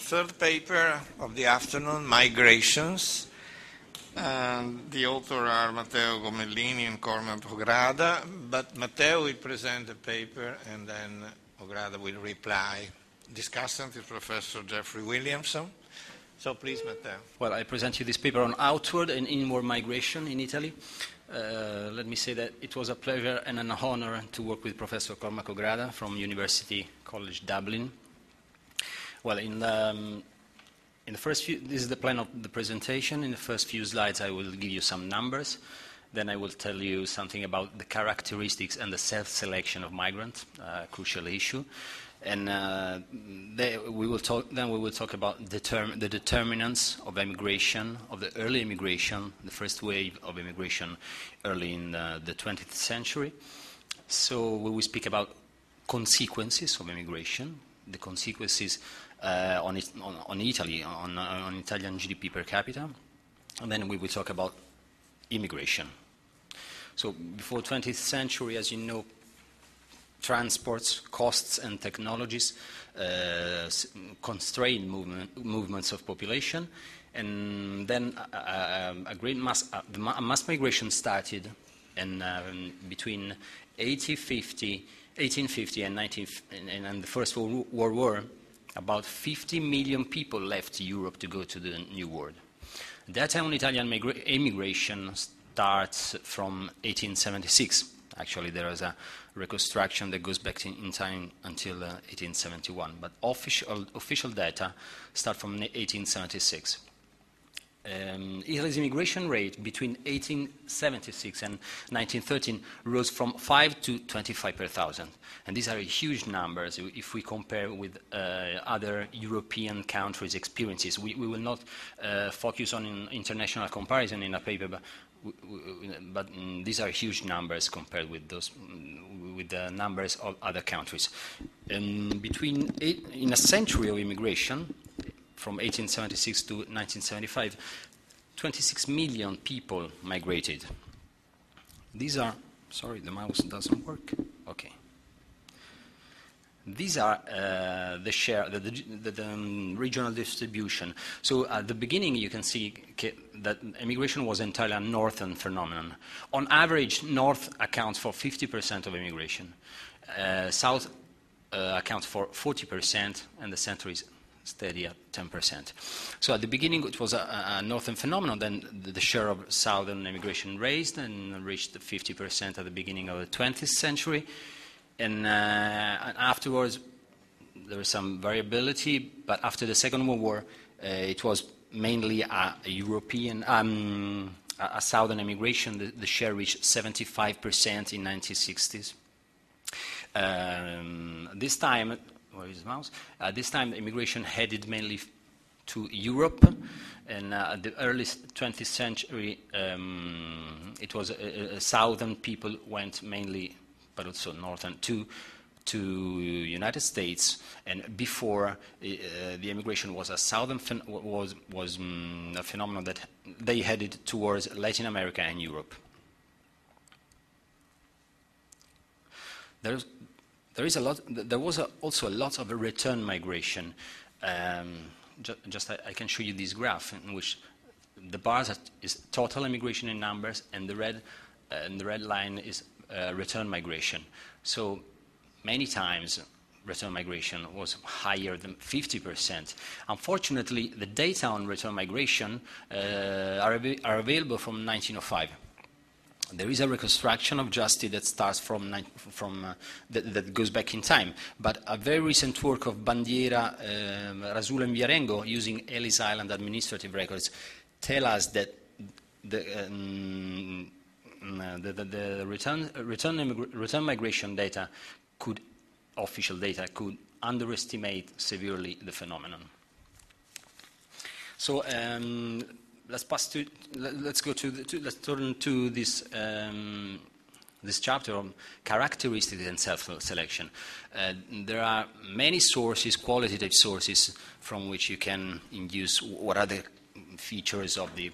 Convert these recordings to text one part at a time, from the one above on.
third paper of the afternoon, Migrations. And the authors are Matteo Gomellini and Cormac Ó Gráda, but Matteo will present the paper and then Ó Gráda will reply. Discussant is Professor Jeffrey Williamson. So please, Matteo. Well, I present you this paper on outward and inward migration in Italy. Let me say that it was a pleasure and an honor to work with Professor Cormac Ó Gráda from University College Dublin. Well, in the first few, this is the plan of the presentation. In the first few slides, I will give you some numbers. Then I will tell you something about the characteristics and the self-selection of migrants, a crucial issue. And we will talk about the determinants of emigration, of the early immigration, the first wave of immigration early in the 20th century. So we will speak about consequences of immigration, the consequences on Italy, on Italian GDP per capita, and then we will talk about immigration. So before 20th century, as you know, transports, costs, and technologies constrained movements of population, and then a great mass migration started, and between 1850 and the First World War, about 50 million people left Europe to go to the New World. That time, Italian immigration starts from 1876. Actually, there is a reconstruction that goes back in time until 1871, but official data start from 1876. Italy's immigration rate between 1876 and 1913 rose from 5 to 25 per thousand. And these are huge numbers if we compare with other European countries' experiences. We will not focus on international comparison in a paper, but these are huge numbers compared with the numbers of other countries. In a century of immigration, from 1876 to 1975, 26 million people migrated. These are, sorry, the mouse doesn't work. Okay. These are the share, the regional distribution. So at the beginning, you can see that immigration was entirely a northern phenomenon. On average, north accounts for 50% of immigration. South accounts for 40%, and the center is steady at 10%. So at the beginning, it was a northern phenomenon. Then the share of southern immigration raised and reached 50% at the beginning of the 20th century. And afterwards, there was some variability, but after the Second World War, it was mainly a European, a southern immigration. The share reached 75% in 1960s. This time, where is the mouse? This time, the immigration headed mainly to Europe, and at the early 20th century, it was southern people went mainly, but also northern, to United States. And before, the immigration was a southern was a phenomenon that they headed towards Latin America and Europe. There was also a lot of return migration. I can show you this graph in which the bars is total immigration in numbers, and the red line is return migration. So many times return migration was higher than 50%. Unfortunately, the data on return migration are available from 1905. There is a reconstruction of justice that starts that goes back in time, but a very recent work of Bandiera, Rasulo and Viarengo using Ellis Island administrative records tell us that the return migration data official data could underestimate severely the phenomenon. So let's turn to this chapter on characteristics and self-selection. There are many sources, qualitative sources, from which you can induce what are the features of the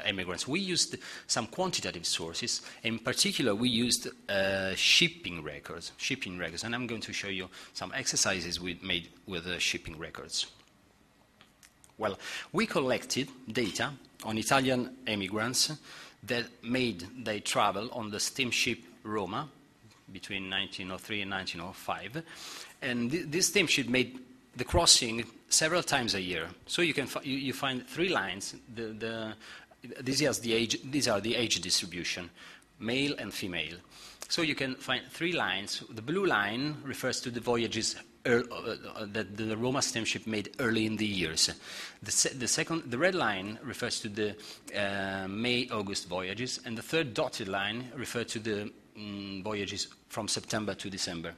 immigrants. We used some quantitative sources. In particular, we used shipping records, and I'm going to show you some exercises we made with shipping records. Well, we collected data on Italian immigrants that made their travel on the steamship Roma between 1903 and 1905. And this steamship made the crossing several times a year. So you can you find 3 lines. These are the age distribution, male and female. So you can find 3 lines. The blue line refers to the voyages that the Roma steamship made early in the years. The red line refers to the May-August voyages, and the third dotted line refers to the voyages from September to December.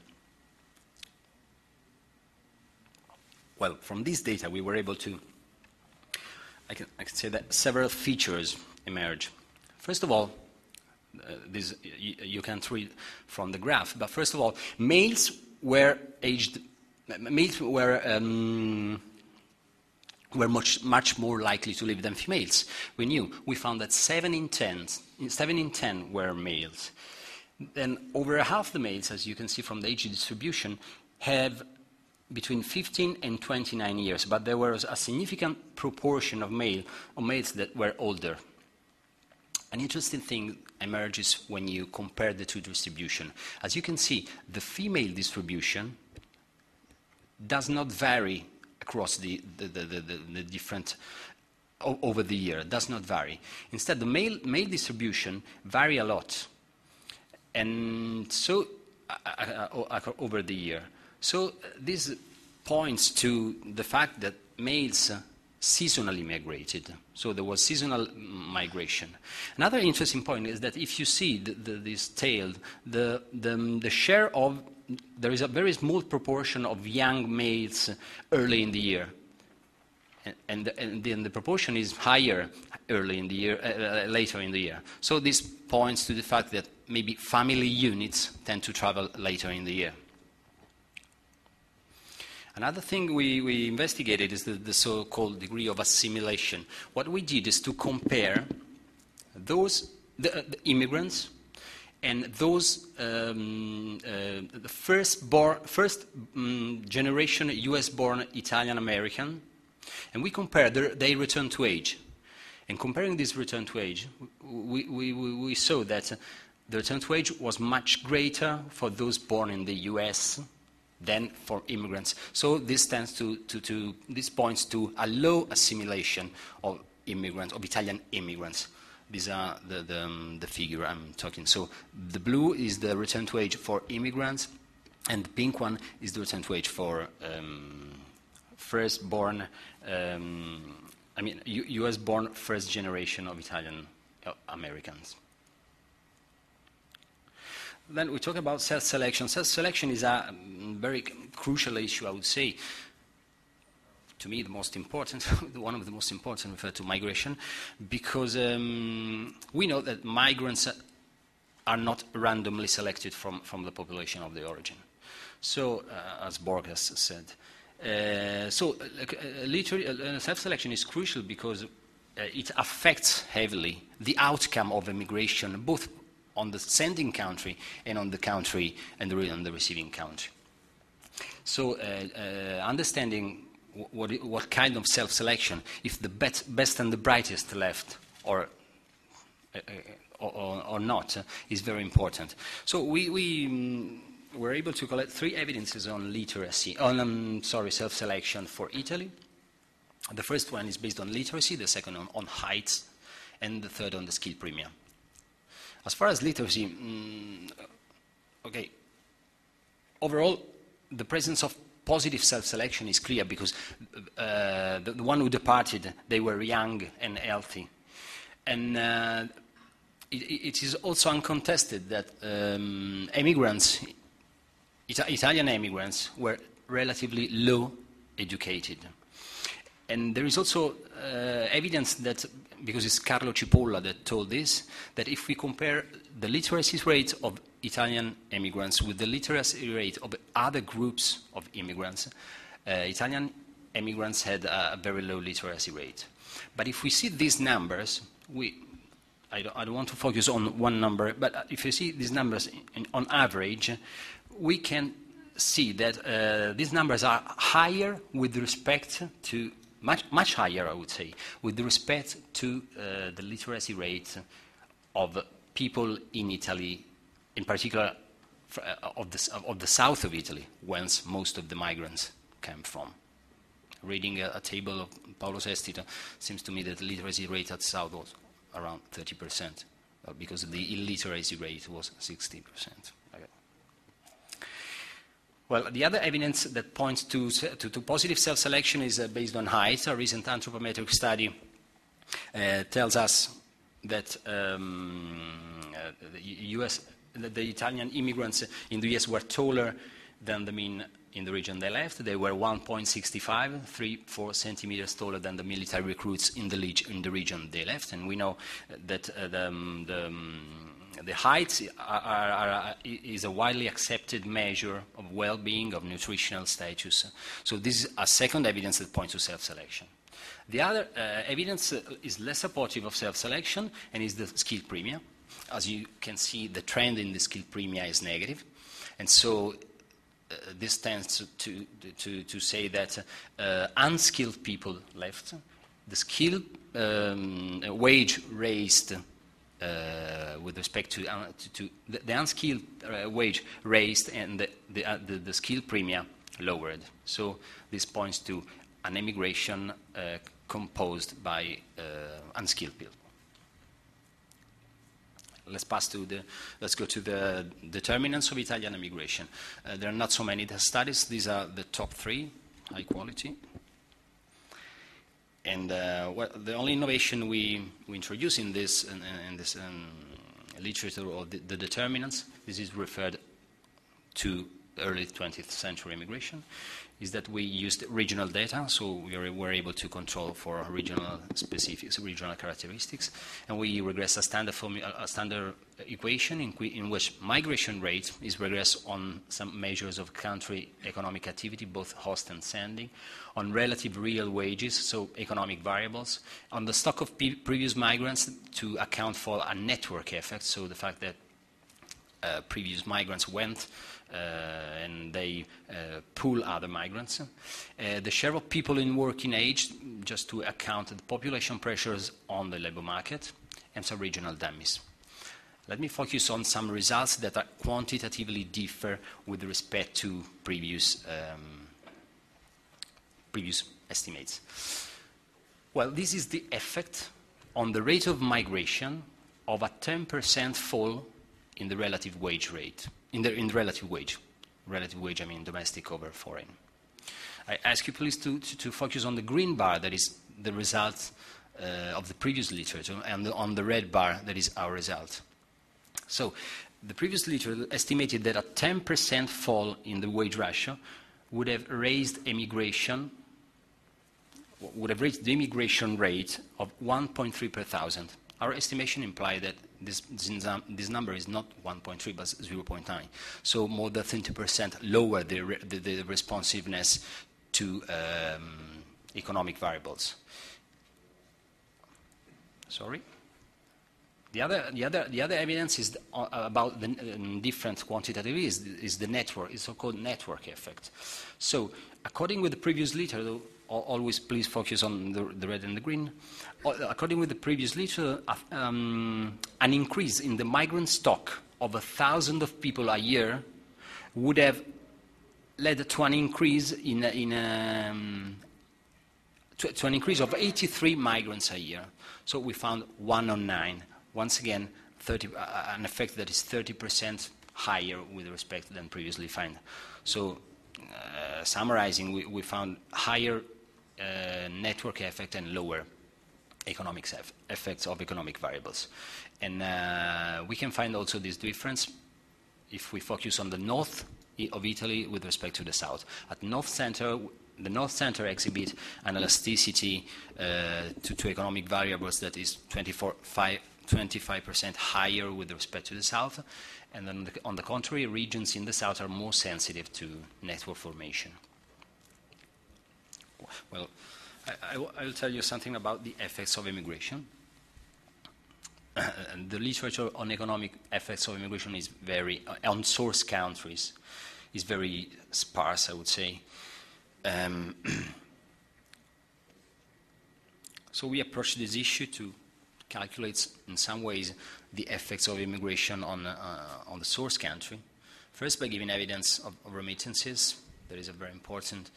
Well, from this data, we were able to, I can say that several features emerge. First of all, this you can't read from the graph, but first of all, males were much more likely to live than females. We found that 7 in 10 were males. Then over half the males, as you can see from the age distribution, have between 15 and 29 years, but there was a significant proportion of males that were older. An interesting thing emerges when you compare the two distributions. As you can see, the female distribution does not vary across the different over the year. Does not vary. Instead, the male distribution vary a lot, and so over the year. So this points to the fact that males seasonally migrated. So there was seasonal migration. Another interesting point is that if you see this tail, the share of, there is a very small proportion of young males early in the year. And then the proportion is higher early in the year, later in the year. So this points to the fact that maybe family units tend to travel later in the year. Another thing we investigated is the so-called degree of assimilation. What we did is to compare the immigrants and those the first generation US-born Italian-American, and we compared their return to age. And comparing this return to age, we saw that the return to age was much greater for those born in the US than for immigrants. So this tends this points to a low assimilation of immigrants, of Italian immigrants. These are the figure I'm talking. So the blue is the return to age for immigrants, and the pink one is the return to age for first-born, US-born first generation of Italian Americans. Then we talk about self-selection. Self-selection is a very crucial issue, I would say. To me, the most important, one of the most important, refer to migration, because we know that migrants are not randomly selected from the population of the origin. So, as Borg has said. Self-selection is crucial because it affects heavily the outcome of immigration, both on the sending country and on the country and the receiving country. So understanding what kind of self-selection, if the best and the brightest left or not, is very important. So we were able to collect 3 evidences on literacy, self-selection for Italy. The first one is based on literacy, the second on height, and the third on the skill premium. As far as literacy, overall, the presence of positive self-selection is clear because the one who departed, they were young and healthy. And it is also uncontested that Italian immigrants were relatively low educated. And there is also evidence that, because it's Carlo Cipolla that told this, that if we compare the literacy rate of Italian immigrants with the literacy rate of other groups of immigrants, Italian immigrants had a very low literacy rate. But if we see these numbers, I don't want to focus on one number, but if you see these numbers on average, we can see that these numbers are higher with respect to much higher, I would say, with respect to the literacy rate of people in Italy, in particular of the south of Italy, whence most of the migrants came from. Reading a table of Paolo Sestita, seems to me that the literacy rate at south was around 30%, because the illiteracy rate was 60%. Okay. Well, the other evidence that points to positive self-selection is based on height. A recent anthropometric study tells us that the Italian immigrants in the US were taller than the mean in the region they left. They were 1.65, 3-4 centimeters taller than the military recruits in the region they left. And we know that the height is a widely accepted measure of well-being, of nutritional status. So this is a second evidence that points to self-selection. The other evidence is less supportive of self-selection and is the skill premia. As you can see, the trend in the skill premia is negative. And so this tends to say that unskilled people left. The skill wage raised with respect to the unskilled wage raised and the skill premia lowered. So this points to an emigration composed by unskilled people. Let's go to the determinants of Italian immigration. There are not so many studies. These are the top 3, high quality. And the only innovation we introduce in this literature of the determinants, this is referred to early 20th century immigration, is that we used regional data, so we were able to control for regional specifics, regional characteristics, and we regress a standard equation in which migration rate is regressed on some measures of country economic activity, both host and sending, on relative real wages, so economic variables, on the stock of previous migrants to account for a network effect, so the fact that previous migrants went and they pull other migrants. The share of people in working age, just to account the population pressures on the labor market, and some regional dummies. Let me focus on some results that are quantitatively differ with respect to previous estimates. Well, this is the effect on the rate of migration of a 10% fall in the relative wage rate. In the relative wage, I mean domestic over foreign. I ask you please to focus on the green bar, that is the result of the previous literature, and on the red bar, that is our result. So the previous literature estimated that a 10% fall in the wage ratio would have raised the immigration rate of 1.3 per thousand. Our estimation implied that this number is not 1.3 but 0.9, so more than 30% lower the responsiveness to economic variables. Sorry. The other evidence is about the different quantitatively is the network, is so-called network effect. So according with the previous literature, always please focus on the red and the green. According with the previous literature, an increase in the migrant stock of 1,000 of people a year would have led to an increase to an increase of 83 migrants a year. So we found 1 on 9. Once again, an effect that is 30% higher with respect than previously found. So summarizing, we found higher network effect and lower economic effects of economic variables. And we can find also this difference if we focus on the north of Italy with respect to the south. At north center, the north center exhibit an elasticity to economic variables that is 25% higher with respect to the south, and then on the contrary, regions in the south are more sensitive to network formation. Well, I will tell you something about the effects of immigration. The literature on economic effects of immigration is very, on source countries, is very sparse, I would say. So we approached this issue to calculate, in some ways, the effects of immigration on the source country. First, by giving evidence of remittances. That is a very important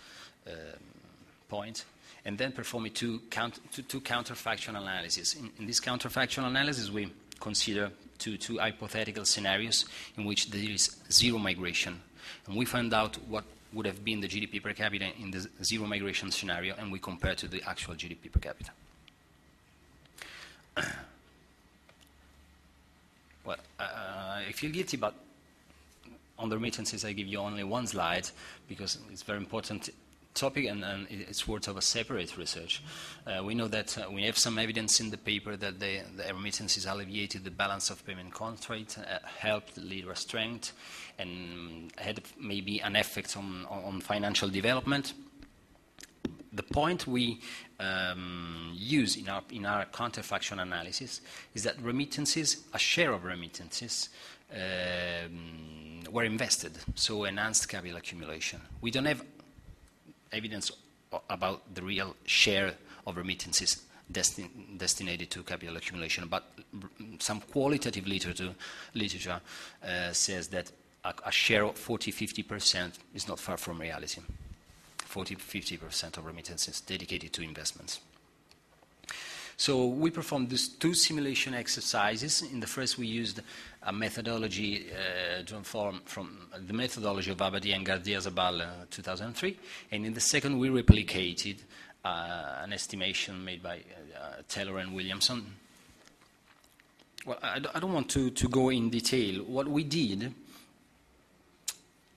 point. And then performing two counterfactual analyses. In this counterfactual analysis, we consider two hypothetical scenarios in which there is zero migration. And we find out what would have been the GDP per capita in the zero migration scenario, and we compare to the actual GDP per capita. Well, I feel guilty, but on the remittances I give you only one slide because it's a very important topic and it's worth of a separate research. We know that we have some evidence in the paper that the remittances alleviated the balance of payment contract, helped the lira strength, and had maybe an effect on financial development. The point we use in our counterfactual analysis is that remittances, a share of remittances, were invested, so enhanced capital accumulation. We don't have evidence about the real share of remittances destined to capital accumulation, but some qualitative literature says that a share of 40-50% is not far from reality. 40-50% of remittances dedicated to investments. So we performed these two simulation exercises. In the first, we used a methodology drawn from the methodology of Abadi and Gardia-Zabal 2003. And in the second, we replicated an estimation made by Taylor and Williamson. Well, I don't want to go in detail. What we did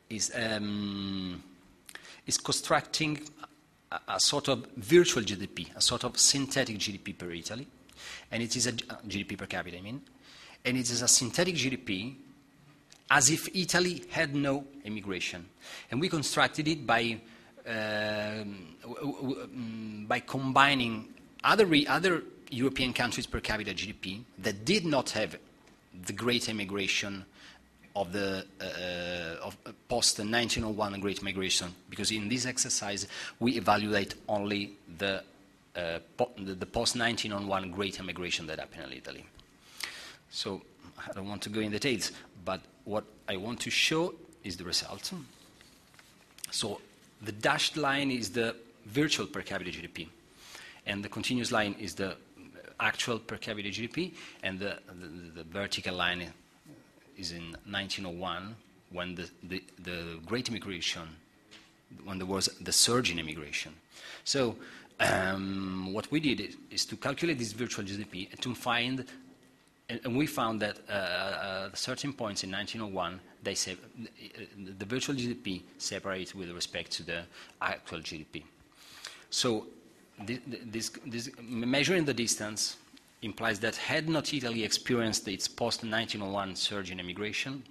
is constructing a sort of virtual GDP, a sort of synthetic GDP per Italy, and it is a GDP per capita, I mean, and it is a synthetic GDP as if Italy had no immigration. And we constructed it by combining other European countries per capita GDP that did not have the great immigration of the post-1901 Great Migration, because in this exercise we evaluate only the post-1901 Great Immigration that happened in Italy. So I don't want to go in details, but what I want to show is the result. So the dashed line is the virtual per capita GDP, and the continuous line is the actual per capita GDP, and the vertical line is in 1901, when the Great Immigration, when there was the surge in immigration. So what we did is to calculate this virtual GDP and to find, and we found that at certain points in 1901, they say the virtual GDP separates with respect to the actual GDP. So this measuring the distance implies that had not Italy experienced its post-1901 surge in immigration,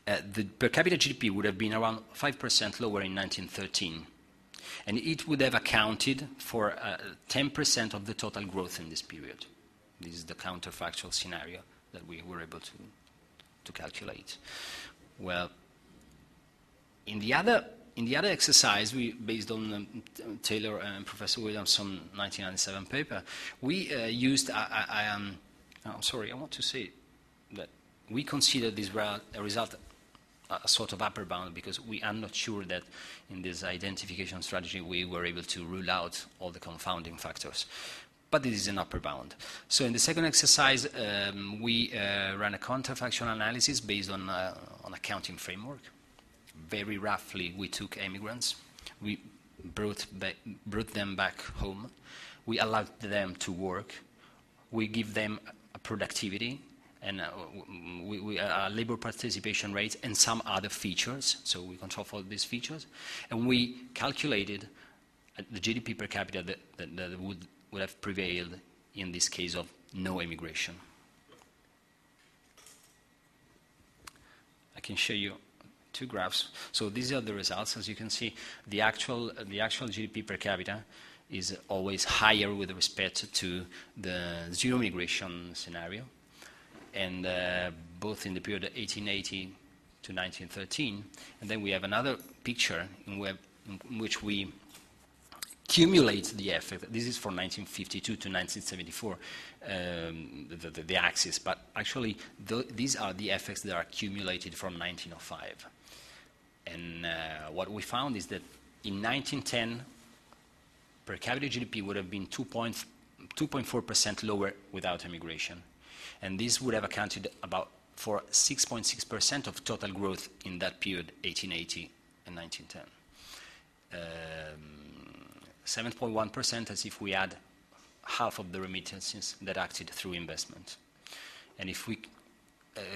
the per capita GDP would have been around 5% lower in 1913. And it would have accounted for 10% of the total growth in this period. This is the counterfactual scenario that we were able to calculate. Well, in the other exercise, based on Taylor and Professor Williamson 1997 paper, we used, I'm sorry, I want to say that we consider this result a sort of upper bound because we are not sure that in this identification strategy we were able to rule out all the confounding factors. But this is an upper bound. So in the second exercise, we ran a counterfactual analysis based on a counting framework. Very roughly, we took immigrants, we brought them back home, we allowed them to work, we give them a productivity and a labor participation rate and some other features, so we control for these features, and we calculated the GDP per capita that would have prevailed in this case of no immigration. I can show you two graphs. So these are the results. As you can see, the actual GDP per capita is always higher with respect to the zero migration scenario, and both in the period 1880 to 1913. And then we have another picture in which we accumulate the effect, this is from 1952 to 1974, the axis, but actually these are the effects that are accumulated from 1905. And what we found is that in 1910, per capita GDP would have been 2.4% lower without immigration. And this would have accounted for 6.6% of total growth in that period, 1880 and 1910. 7.1% as if we add half of the remittances that acted through investment. And if we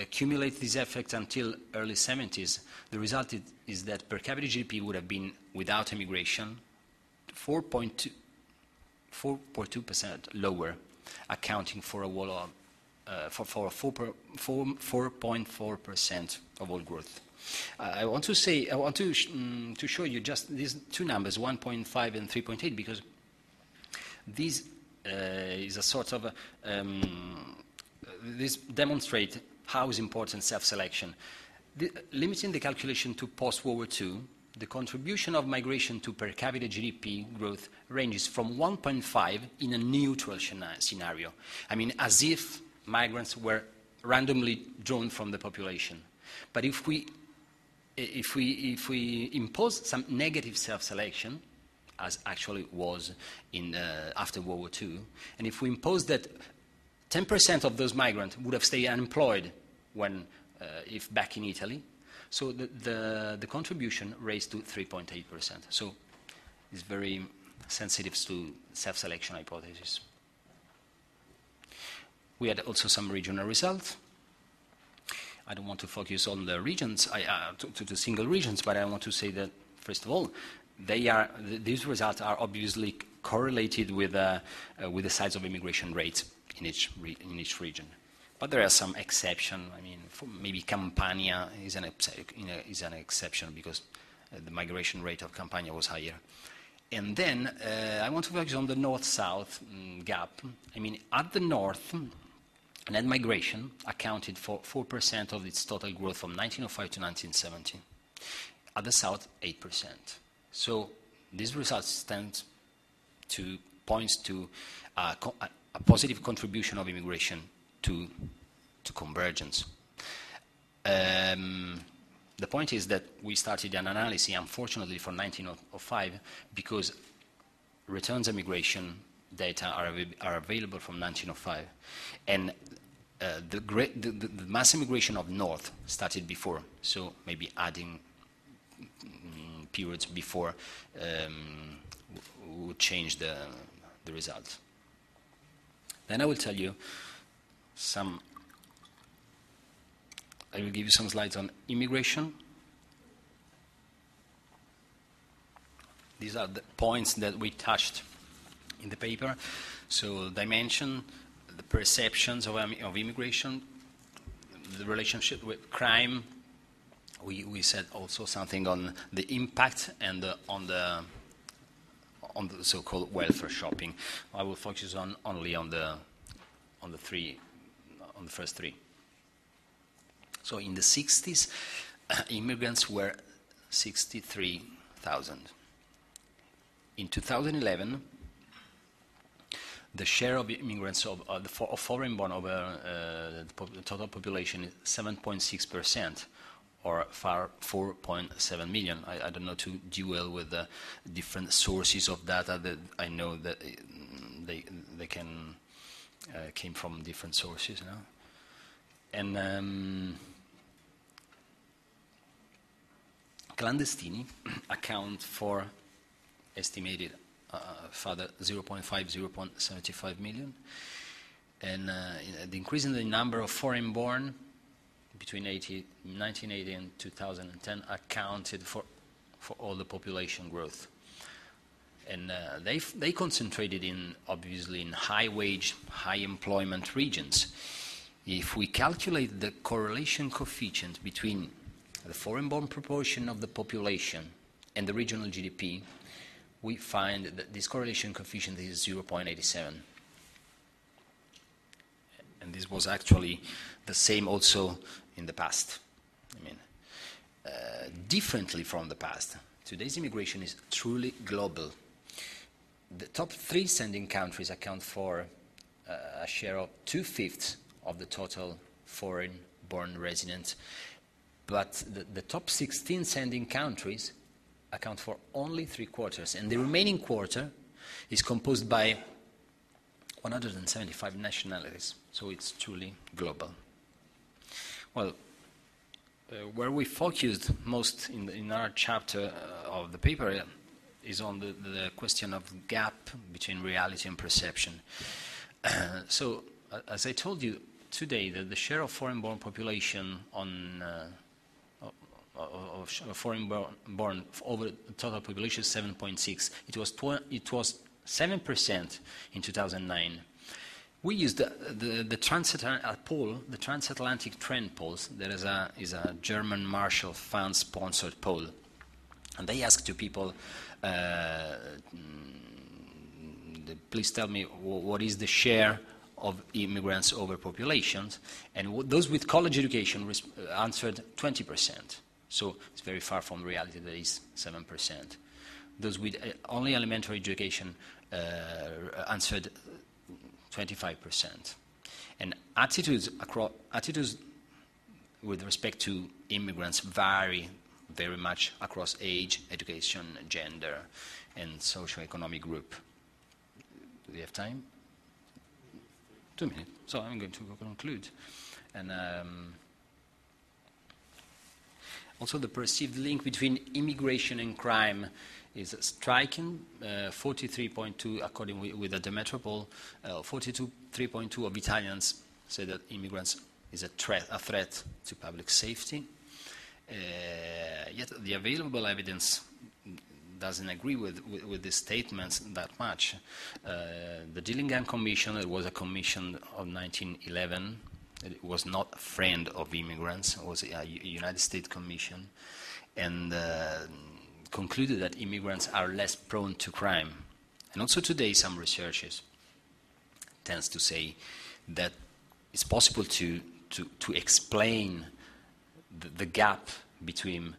accumulate these effects until early 70s, the result is that per capita GDP would have been, without immigration, 4.2% lower, accounting for a wall of for 4.4% of all growth. I want to show you just these two numbers, 1.5 and 3.8, because this is a sort of this demonstrate how is important self-selection. Limiting the calculation to post-World War II, the contribution of migration to per capita GDP growth ranges from 1.5 in a neutral scenario. I mean, as if migrants were randomly drawn from the population. But if we impose some negative self-selection, as actually was in after World War II, and if we impose that 10% of those migrants would have stayed unemployed when, if back in Italy, so the contribution raised to 3.8%. So it's very sensitive to self-selection hypothesis. We had also some regional results. I don't want to focus on the regions, to the single regions, but I want to say that, first of all, these results are obviously correlated with the size of immigration rates in each region. But there are some exceptions. I mean, maybe Campania is an exception because the migration rate of Campania was higher. And then I want to focus on the north-south gap. I mean, at the north, net migration accounted for 4% of its total growth from 1905 to 1970. At the south, 8%. So these results points to a positive contribution of immigration to convergence. The point is that we started an analysis, unfortunately, for 1905 because returns immigration data are available from 1905, and the mass immigration of north started before, so maybe adding periods before would change the result. Then I will tell you I will give you some slides on immigration. These are the points that we touched in the paper. So dimension, the perceptions of immigration, the relationship with crime. We said also something on the impact and on the so-called welfare shopping. I will focus only on the first three. So in the 60s, immigrants were 63,000. In 2011, the share of immigrants of foreign born over the total population is 7.6%, or 4.7 million. I don't know to duel with the different sources of data that I know that they came from different sources. You know? And clandestini account for estimated further 0.5, 0.75 million. And the increase in the number of foreign born between 1980 and 2010 accounted for all the population growth. And they concentrated obviously in high wage, high employment regions. If we calculate the correlation coefficient between the foreign-born proportion of the population and the regional GDP, we find that this correlation coefficient is 0.87. And this was actually the same also in the past. I mean, differently from the past. Today's immigration is truly global. The top 3 sending countries account for a share of 2/5 of the total foreign-born residents, but the top 16 sending countries account for only 3/4, and the remaining quarter is composed by 175 nationalities, so it's truly global. Well, where we focused most in our chapter of the paper is on the question of gap between reality and perception. So, as I told you today, the share of foreign-born population of foreign-born over the total population is 7.6. It was 7% in 2009. We used the transatlantic trend polls. There is a German Marshall Fund sponsored poll, and they asked to people, please tell me what is the share of immigrants over populations, and those with college education answered 20%. So it's very far from reality. That is 7%. Those with only elementary education answered 25%. And attitudes with respect to immigrants vary very much across age, education, gender, and socio-economic group. Do we have time? 2 minutes. So I'm going to conclude. And also the perceived link between immigration and crime is striking. 43.2, according with the Demetra poll, 42.3.2 of Italians say that immigrants is a threat to public safety. Yet the available evidence doesn't agree with these statements that much. The Dillingham Commission, it was a commission of 1911. It was not a friend of immigrants. It was a United States commission, and concluded that immigrants are less prone to crime. And also today, some researchers tends to say that it's possible to explain the gap between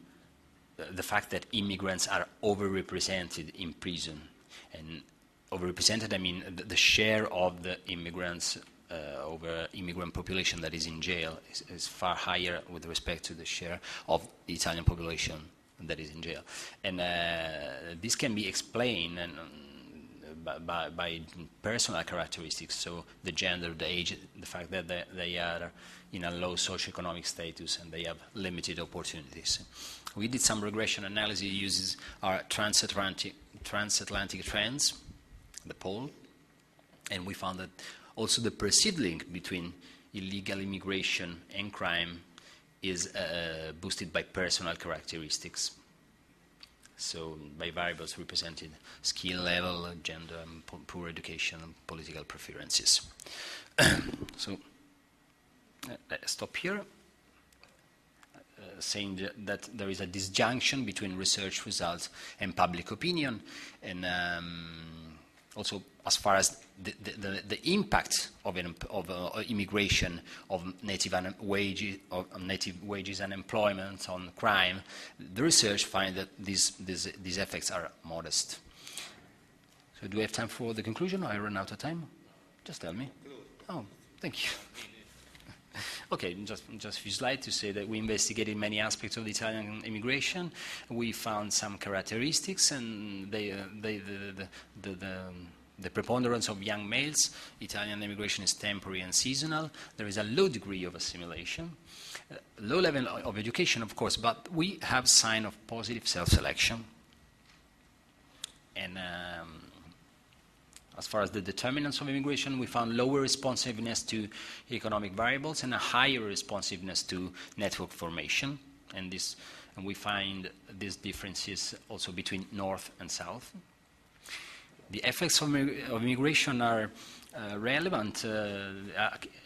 the fact that immigrants are overrepresented in prison. And overrepresented, I mean the share of the immigrants over immigrant population that is in jail is far higher with respect to the share of the Italian population that is in jail. And this can be explained by personal characteristics, so the gender, the age, the fact that they are in a low socioeconomic status and they have limited opportunities. We did some regression analysis, uses our transatlantic trends, the poll, and we found that also the perceived link between illegal immigration and crime is boosted by personal characteristics. So by variables represented skill level, gender, poor education, and political preferences. So let's stop here, saying that there is a disjunction between research results and public opinion, and also as far as the impact of immigration, of native wages and employment on crime, the research finds that these effects are modest. So do we have time for the conclusion, or I run out of time? Just tell me. Oh, thank you. Okay, just a few slides to say that we investigated many aspects of the Italian immigration. We found some characteristics, and the preponderance of young males. Italian immigration is temporary and seasonal. There is a low degree of assimilation. Low level of education, of course, but we have sign of positive self-selection. And as far as the determinants of immigration, we found lower responsiveness to economic variables and a higher responsiveness to network formation. And we find these differences also between North and South. The effects of immigration are relevant.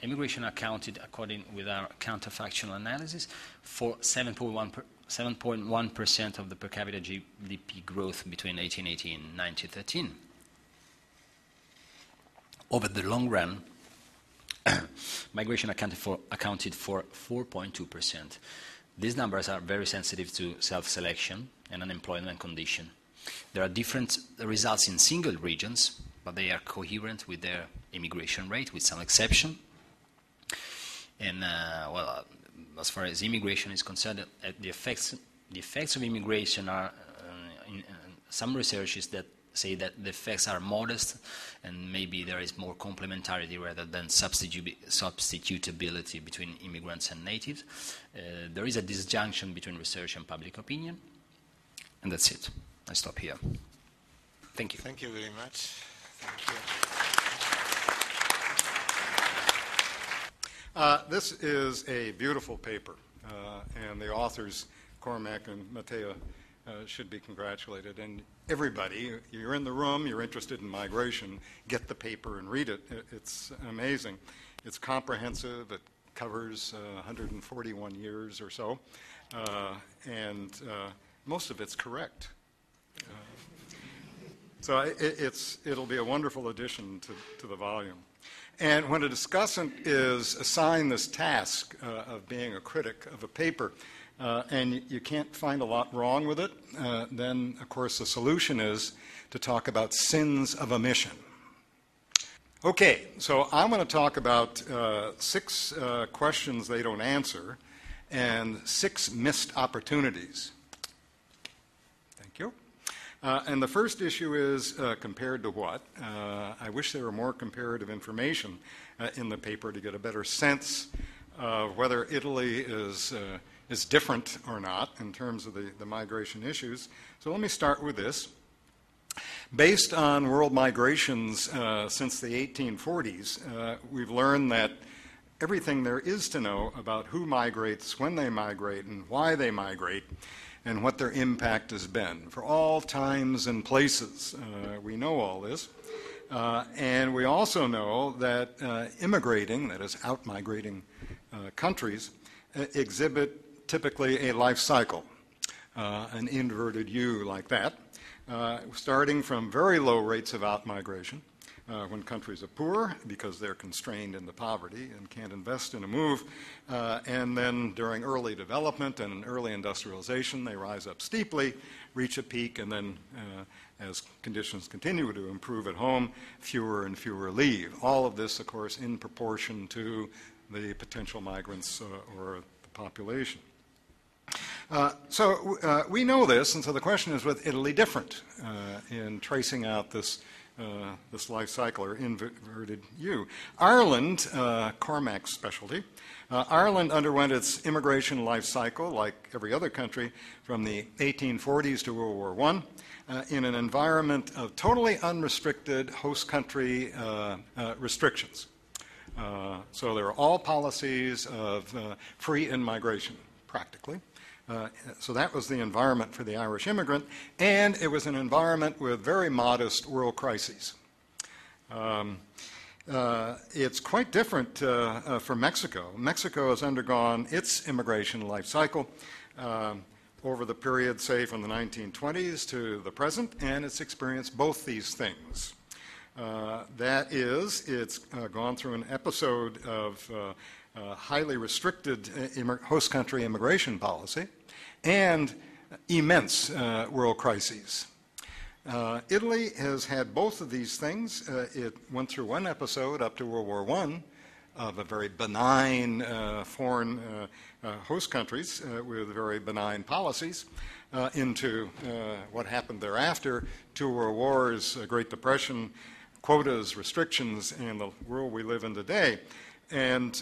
Immigration accounted, according with our counterfactual analysis, for 7.1% of the per capita GDP growth between 1880 and 1913. Over the long run, migration accounted for 4.2%. These numbers are very sensitive to self-selection and unemployment condition. There are different results in single regions, but they are coherent with their immigration rate, with some exception. And, as far as immigration is concerned, the effects of immigration are, some researches that say that the effects are modest, and maybe there is more complementarity rather than substitutability between immigrants and natives. There is a disjunction between research and public opinion, and that's it. I stop here. Thank you. Thank you very much. Thank you. This is a beautiful paper, and the authors, Cormac and Matteo, should be congratulated. And everybody, you're in the room, you're interested in migration, get the paper and read it. It's amazing. It's comprehensive. It covers 141 years or so, and most of it's correct. So it'll be a wonderful addition to the volume. And when a discussant is assigned this task of being a critic of a paper, and you can't find a lot wrong with it, then, of course, the solution is to talk about sins of omission. Okay, so I'm going to talk about 6 questions they don't answer and 6 missed opportunities. Thank you. And the first issue is compared to what? I wish there were more comparative information in the paper to get a better sense of whether Italy is different or not in terms of the migration issues. So let me start with this. Based on world migrations since the 1840s, we've learned that everything there is to know about who migrates, when they migrate, and why they migrate, and what their impact has been. For all times and places, we know all this. And we also know that immigrating, that is out-migrating countries, exhibit typically a life cycle, an inverted U like that, starting from very low rates of out-migration when countries are poor because they're constrained into poverty and can't invest in a move, and then during early development and early industrialization they rise up steeply, reach a peak, and then as conditions continue to improve at home, fewer and fewer leave. All of this, of course, in proportion to the potential migrants or the population. So we know this, and so the question is, was Italy different in tracing out this life cycle, or inverted U? Ireland, Cormac's specialty, Ireland underwent its immigration life cycle, like every other country, from the 1840s to World War I, in an environment of totally unrestricted host country restrictions. So there are all policies of free in-migration, practically. So that was the environment for the Irish immigrant, and it was an environment with very modest world crises. It's quite different for Mexico. Mexico has undergone its immigration life cycle over the period, say, from the 1920s to the present, and it's experienced both these things. That is, it's gone through an episode of highly restricted host country immigration policy and immense world crises. Italy has had both of these things. It went through one episode up to World War I of a very benign foreign host countries with very benign policies into what happened thereafter, 2 world wars, Great Depression, quotas, restrictions, and the world we live in today. And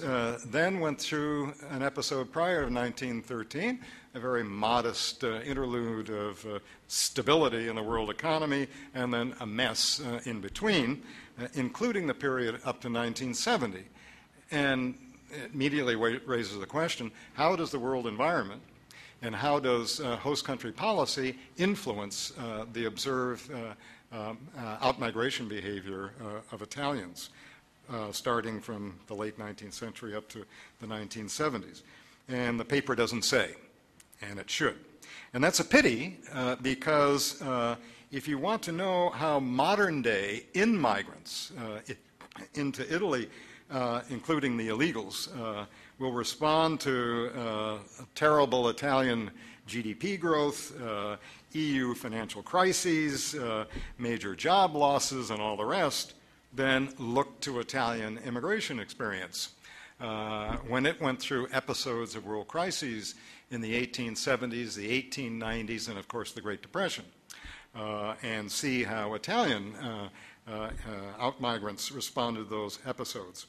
then went through an episode prior to 1913, a very modest interlude of stability in the world economy, and then a mess in between, including the period up to 1970. And it immediately raises the question, how does the world environment and how does host country policy influence the observed out-migration behavior of Italians? Starting from the late 19th century up to the 1970s. And the paper doesn't say, and it should. And that's a pity because if you want to know how modern-day in-migrants into Italy, including the illegals, will respond to a terrible Italian GDP growth, EU financial crises, major job losses, and all the rest, then look to Italian immigration experience. When it went through episodes of world crises in the 1870s, the 1890s, and of course the Great Depression, and see how Italian out-migrants responded to those episodes.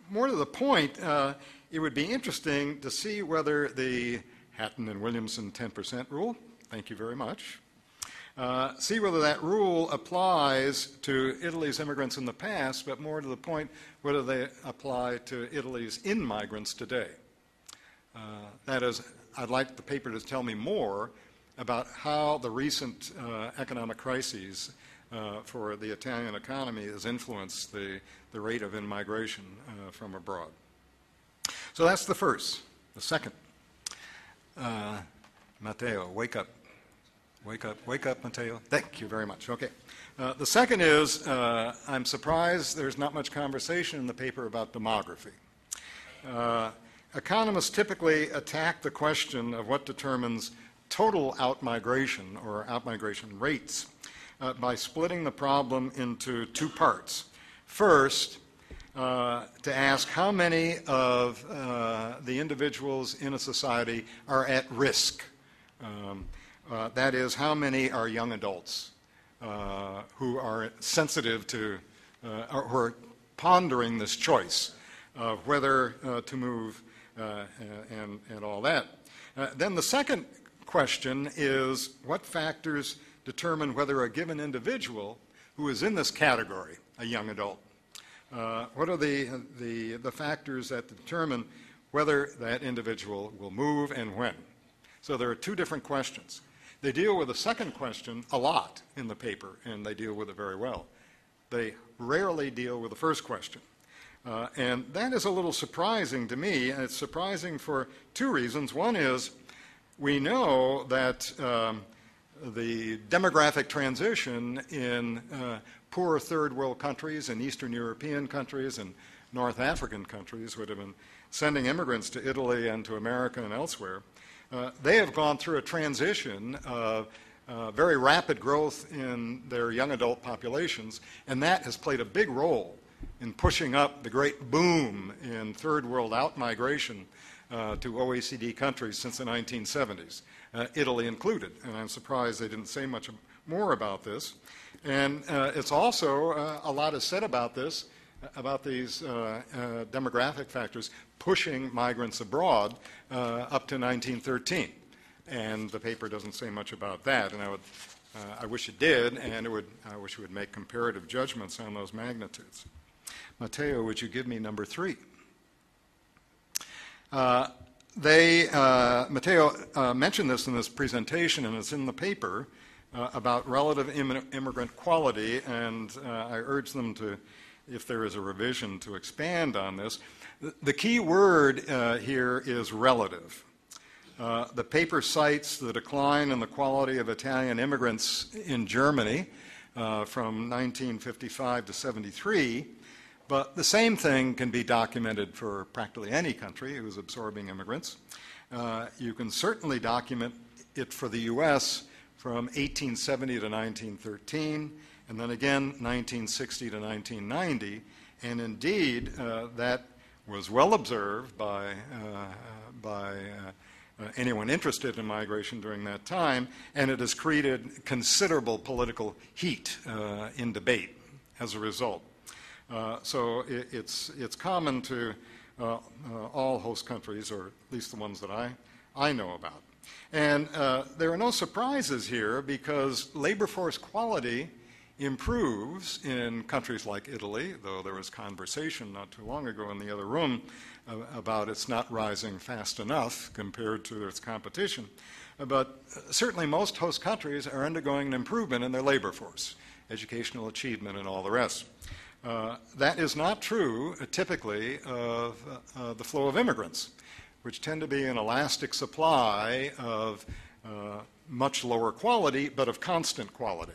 More to the point, it would be interesting to see whether the Hatton and Williamson 10% rule, thank you very much, see whether that rule applies to Italy's immigrants in the past, but more to the point, whether they apply to Italy's in-migrants today. That is, I'd like the paper to tell me more about how the recent economic crises for the Italian economy has influenced the rate of in-migration from abroad. So that's the first. The second. Matteo, wake up. Wake up, Matteo. Thank you very much. Okay. The second is, I'm surprised there's not much conversation in the paper about demography. Economists typically attack the question of what determines total outmigration or outmigration rates by splitting the problem into two parts. First, to ask how many of the individuals in a society are at risk. That is, how many are young adults who are sensitive to, or who are pondering this choice of whether to move and all that. Then the second question is, what factors determine whether a given individual who is in this category, a young adult, what are the factors that determine whether that individual will move and when? So there are two different questions. They deal with the second question a lot in the paper, and they deal with it very well. They rarely deal with the first question. And that is a little surprising to me, and it's surprising for two reasons. One is we know that the demographic transition in poor third world countries and Eastern European countries and North African countries would have been sending immigrants to Italy and to America and elsewhere. They have gone through a transition of very rapid growth in their young adult populations, and that has played a big role in pushing up the great boom in third world outmigration to OECD countries since the 1970s, Italy included. And I'm surprised they didn't say much more about this. And it's also, a lot is said about this, about these demographic factors pushing migrants abroad up to 1913. And the paper doesn't say much about that. And I wish it did, and I wish it would make comparative judgments on those magnitudes. Matteo, would you give me number 3? Matteo mentioned this in this presentation, and it's in the paper, about relative immigrant quality, and I urge them to, if there is a revision, to expand on this. The key word here is relative. The paper cites the decline in the quality of Italian immigrants in Germany from 1955 to 73, but the same thing can be documented for practically any country who's absorbing immigrants. You can certainly document it for the U.S. from 1870 to 1913, and then again 1960 to 1990, and indeed that was well observed by anyone interested in migration during that time, and it has created considerable political heat in debate as a result. So it's common to all host countries, or at least the ones that I know about. And there are no surprises here, because labor force quality improves in countries like Italy, though there was conversation not too long ago in the other room about it's not rising fast enough compared to its competition. But certainly most host countries are undergoing an improvement in their labor force, educational achievement, and all the rest. That is not true, typically, of the flow of immigrants, which tend to be an elastic supply of much lower quality, but of constant quality.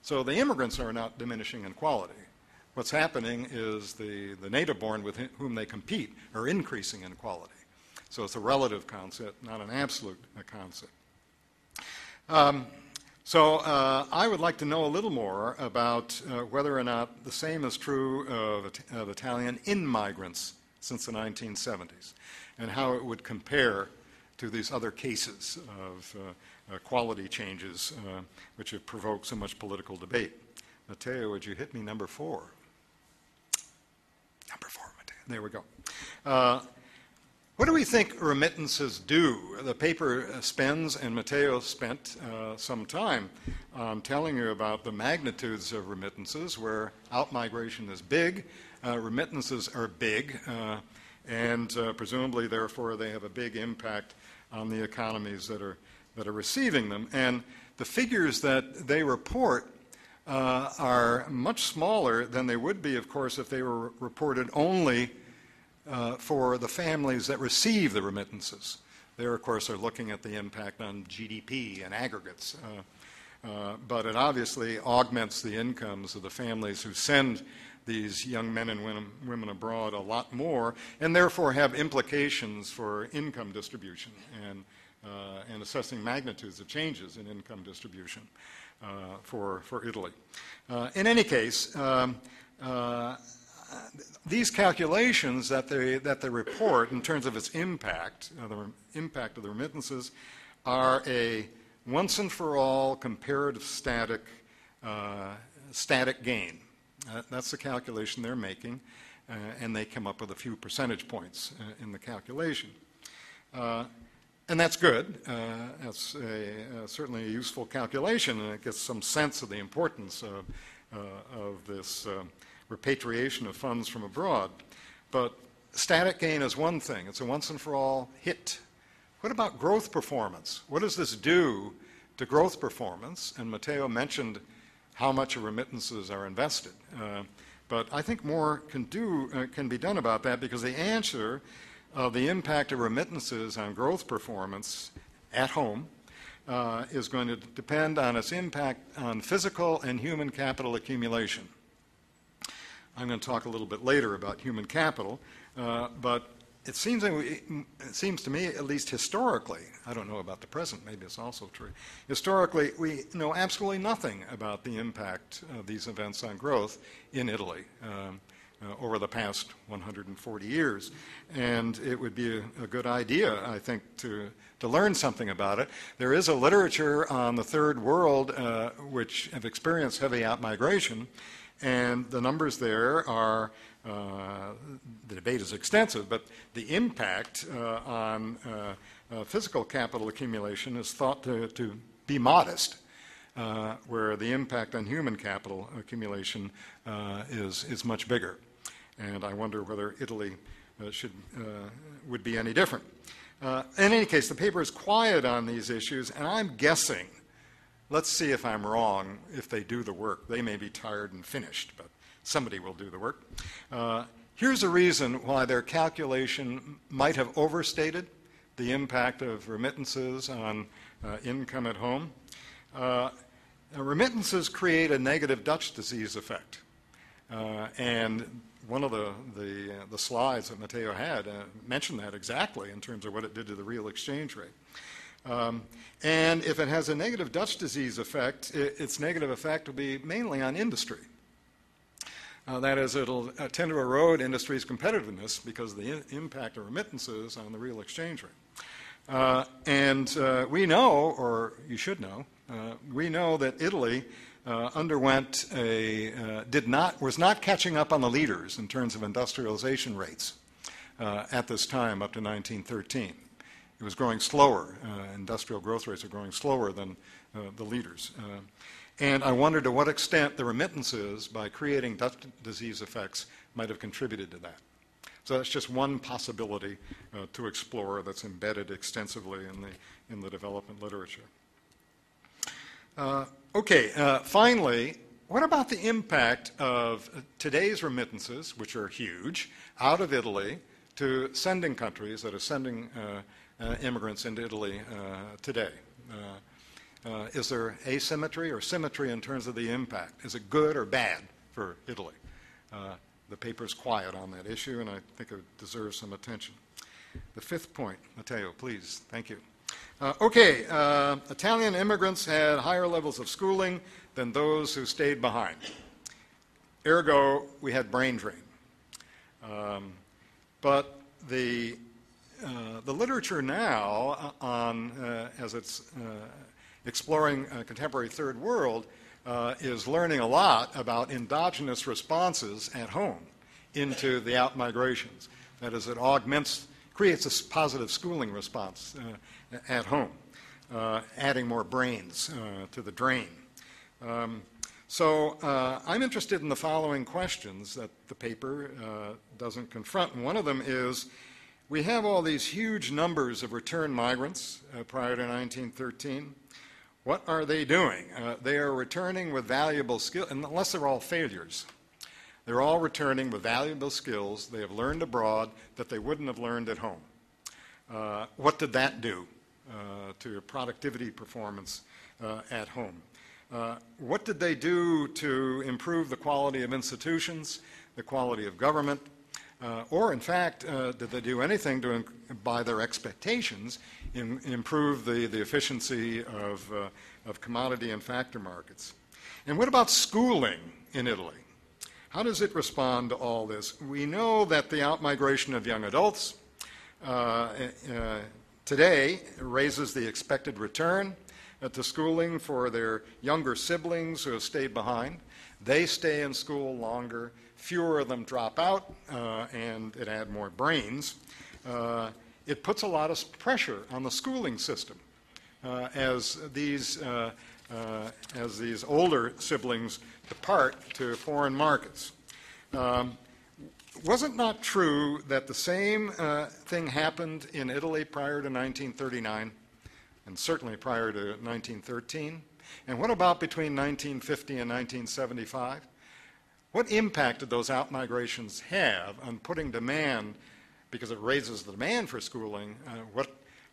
So the immigrants are not diminishing in quality. What's happening is the native-born with whom they compete are increasing in quality. So it's a relative concept, not an absolute concept. So I would like to know a little more about whether or not the same is true of Italian in-migrants since the 1970s, and how it would compare to these other cases of quality changes which have provoked so much political debate. Matteo, would you hit me number 4? Number 4, Matteo. There we go. What do we think remittances do? The paper spends, and Matteo spent some time telling you about the magnitudes of remittances, where out-migration is big, remittances are big, and presumably, therefore, they have a big impact on the economies that are receiving them. And the figures that they report are much smaller than they would be, of course, if they were reported only for the families that receive the remittances. There, of course, are looking at the impact on GDP and aggregates. But it obviously augments the incomes of the families who send these young men and women abroad a lot more, and therefore have implications for income distribution and assessing magnitudes of changes in income distribution for Italy. In any case, these calculations that they report in terms of its impact, the impact of the remittances, are a once and for all comparative static gain. That's the calculation they're making, and they come up with a few percentage points in the calculation. And that's good. That's certainly a useful calculation, and it gives some sense of the importance of this repatriation of funds from abroad. But static gain is one thing. It's a once and for all hit. What about growth performance? What does this do to growth performance? And Matteo mentioned how much of remittances are invested. But I think more can be done about that, because the answer of the impact of remittances on growth performance at home is going to depend on its impact on physical and human capital accumulation. I'm going to talk a little bit later about human capital, but it seems to me, at least historically, I don't know about the present, maybe it's also true, historically we know absolutely nothing about the impact of these events on growth in Italy over the past 140 years. And it would be a good idea, I think, to learn something about it. There is a literature on the Third World which have experienced heavy outmigration, and the numbers there are, the debate is extensive, but the impact on physical capital accumulation is thought to be modest, where the impact on human capital accumulation is much bigger. And I wonder whether Italy would be any different. In any case, the paper is quiet on these issues, and I'm guessing. Let's see if I'm wrong if they do the work. They may be tired and finished, but somebody will do the work. Here's a reason why their calculation might have overstated the impact of remittances on income at home. Remittances create a negative Dutch disease effect. And one of the slides that Matteo had mentioned that exactly in terms of what it did to the real exchange rate. And if it has a negative Dutch disease effect, its negative effect will be mainly on industry. That is, it'll tend to erode industry's competitiveness because of the impact of remittances on the real exchange rate. And we know, or you should know, we know that Italy was not catching up on the leaders in terms of industrialization rates at this time up to 1913. It was growing slower. Industrial growth rates are growing slower than the leaders. And I wonder to what extent the remittances, by creating Dutch disease effects, might have contributed to that. So that's just one possibility to explore that's embedded extensively in the development literature. Finally, what about the impact of today's remittances, which are huge, out of Italy to sending countries that are sending immigrants into Italy today? Is there asymmetry or symmetry in terms of the impact? Is it good or bad for Italy? The paper's quiet on that issue, and I think it deserves some attention. The fifth point, Matteo, please. Thank you. Italian immigrants had higher levels of schooling than those who stayed behind. Ergo, we had brain drain. But the literature now as it's exploring contemporary third world is learning a lot about endogenous responses at home into the out-migrations. That is, it creates a positive schooling response at home, adding more brains to the drain. So I'm interested in the following questions that the paper doesn't confront. And one of them is, we have all these huge numbers of returned migrants prior to 1913. What are they doing? They are returning with valuable skills, unless they're all failures. They're all returning with valuable skills they have learned abroad that they wouldn't have learned at home. What did that do to your productivity performance at home? What did they do to improve the quality of institutions, the quality of government, or in fact, did they do anything to, by their expectations, improve the efficiency of commodity and factor markets? And what about schooling in Italy? How does it respond to all this? We know that the outmigration of young adults today raises the expected return to schooling for their younger siblings who have stayed behind. They stay in school longer, fewer of them drop out, and it adds more brains. It puts a lot of pressure on the schooling system as these older siblings depart to foreign markets. Was it not true that the same thing happened in Italy prior to 1939, and certainly prior to 1913? And what about between 1950 and 1975? What impact did those outmigrations have on putting demand, because it raises the demand for schooling,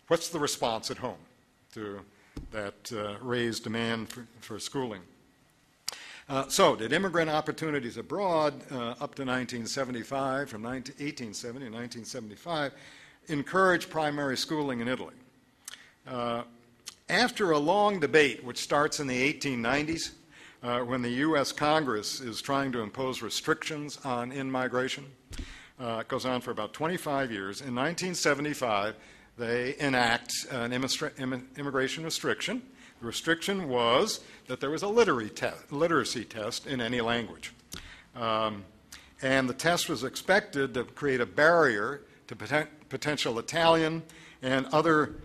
what's the response at home to that raised demand for schooling? So did immigrant opportunities abroad up to 1975, from 1870 to 1975, encourage primary schooling in Italy? After a long debate, which starts in the 1890s, when the U.S. Congress is trying to impose restrictions on in-migration, it goes on for about 25 years. In 1975, they enact an immigration restriction. The restriction was that there was a literacy test in any language. And the test was expected to create a barrier to potential Italian and other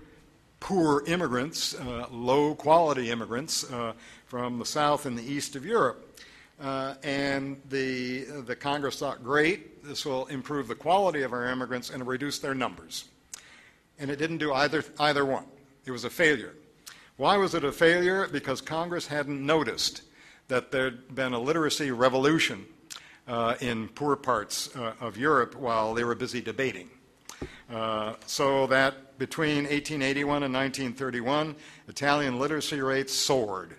poor immigrants, low-quality immigrants from the south and the east of Europe. And the Congress thought, great, this will improve the quality of our immigrants and reduce their numbers. And it didn't do either one. It was a failure. Why was it a failure? Because Congress hadn't noticed that there'd been a literacy revolution in poor parts of Europe while they were busy debating. So that between 1881 and 1931, Italian literacy rates soared.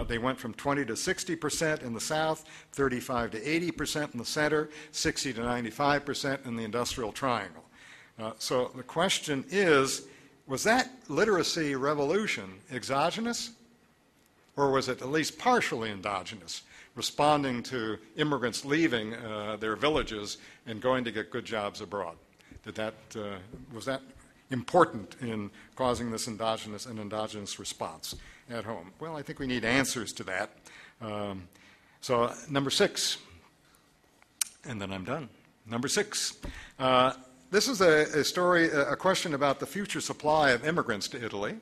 They went from 20 to 60% in the South, 35 to 80% in the center, 60 to 95% in the Industrial Triangle. So the question is, was that literacy revolution exogenous, or was it at least partially endogenous, responding to immigrants leaving their villages and going to get good jobs abroad? Was that important in causing this endogenous response at home? Well, I think we need answers to that. So number 6, and then I'm done. Number 6. This is a question about the future supply of immigrants to Italy.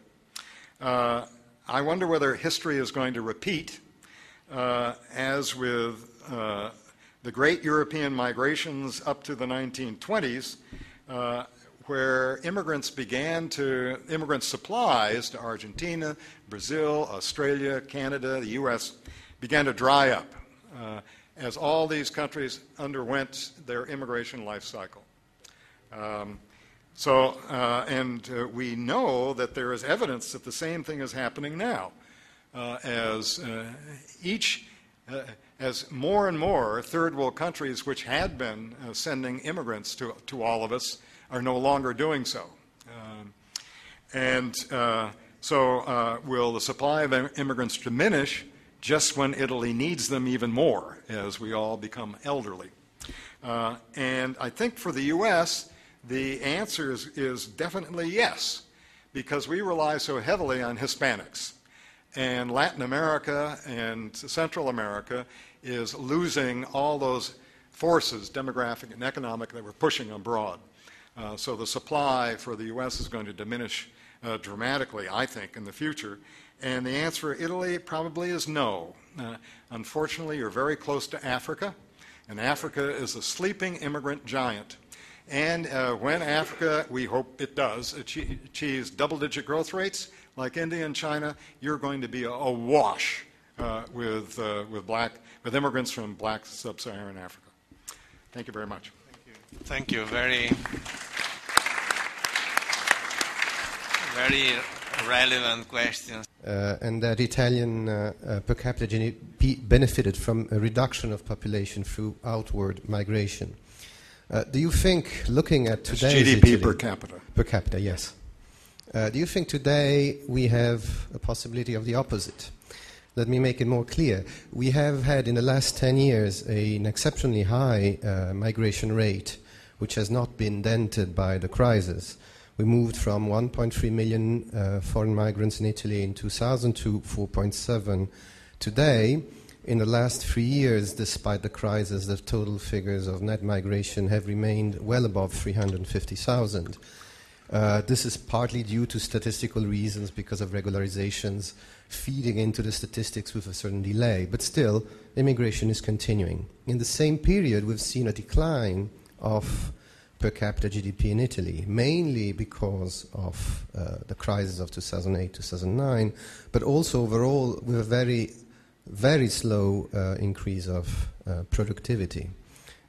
I wonder whether history is going to repeat, as with the great European migrations up to the 1920s, where immigrant supplies to Argentina, Brazil, Australia, Canada, the U.S. began to dry up as all these countries underwent their immigration life cycle. We know that there is evidence that the same thing is happening now, as more and more third world countries, which had been sending immigrants to all of us are no longer doing so. So will the supply of immigrants diminish just when Italy needs them even more as we all become elderly? And I think for the U.S., the answer is definitely yes, because we rely so heavily on Hispanics. And Latin America and Central America is losing all those forces, demographic and economic, that we're pushing abroad. So the supply for the U.S. is going to diminish dramatically, I think, in the future. And the answer for Italy probably is no. Unfortunately, you're very close to Africa, and Africa is a sleeping immigrant giant. And when Africa, we hope it does, achieves double-digit growth rates like India and China, you're going to be awash with immigrants from black sub-Saharan Africa. Thank you very much. Thank you. Very relevant questions. And that Italian per capita GDP benefited from a reduction of population through outward migration. Do you think, looking at today's GDP Italy, per capita? Per capita, yes. Do you think today we have a possibility of the opposite? Let me make it more clear. We have had in the last 10 years an exceptionally high migration rate, which has not been dented by the crisis. We moved from 1.3 million foreign migrants in Italy in 2000 to 4.7 today. In the last 3 years, despite the crisis, the total figures of net migration have remained well above 350,000. This is partly due to statistical reasons because of regularizations feeding into the statistics with a certain delay. But still, immigration is continuing. In the same period, we've seen a decline of per capita GDP in Italy, mainly because of the crisis of 2008-2009, but also overall with a very, very slow increase of productivity.